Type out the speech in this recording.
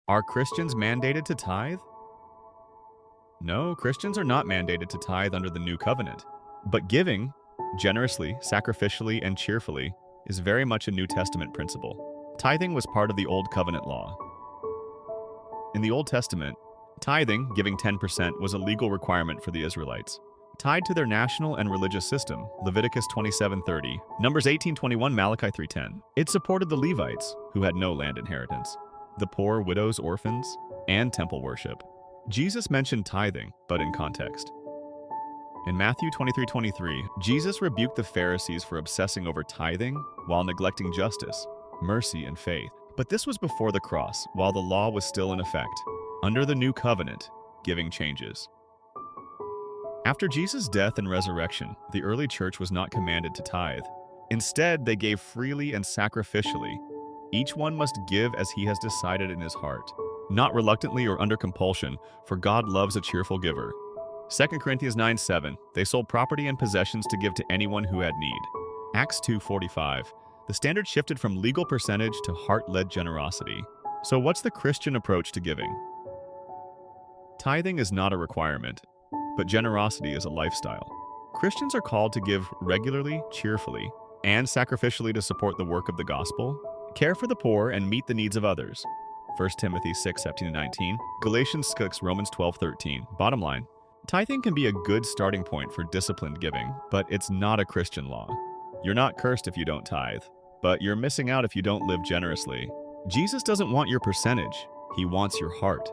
Are Christians mandated to tithe? No, Christians are not mandated to tithe under the new covenant. But giving, generously, sacrificially, and cheerfully, is very much a New Testament principle. Tithing was part of the Old Covenant law. In the Old Testament, tithing, giving 10%, was a legal requirement for the Israelites. Tied to their national and religious system, Leviticus 27:30, Numbers 18:21, Malachi 3:10. It supported the Levites, who had no land inheritance, the poor, widows, orphans, and temple worship. Jesus mentioned tithing, but in context. In Matthew 23:23, Jesus rebuked the Pharisees for obsessing over tithing while neglecting justice, mercy, and faith. But this was before the cross, while the law was still in effect. Under the new covenant, giving changes. After Jesus' death and resurrection, the early church was not commanded to tithe. Instead, they gave freely and sacrificially. Each one must give as he has decided in his heart, not reluctantly or under compulsion, for God loves a cheerful giver. 2 Corinthians 9:7, they sold property and possessions to give to anyone who had need. Acts 2:45, the standard shifted from legal percentage to heart-led generosity. So what's the Christian approach to giving? Tithing is not a requirement, but generosity is a lifestyle. Christians are called to give regularly, cheerfully, and sacrificially to support the work of the gospel, care for the poor, and meet the needs of others. 1 Timothy 6:17-19, Galatians 6, Romans 12:13. Bottom line, tithing can be a good starting point for disciplined giving, but it's not a Christian law. You're not cursed if you don't tithe, but you're missing out if you don't live generously. Jesus doesn't want your percentage, he wants your heart.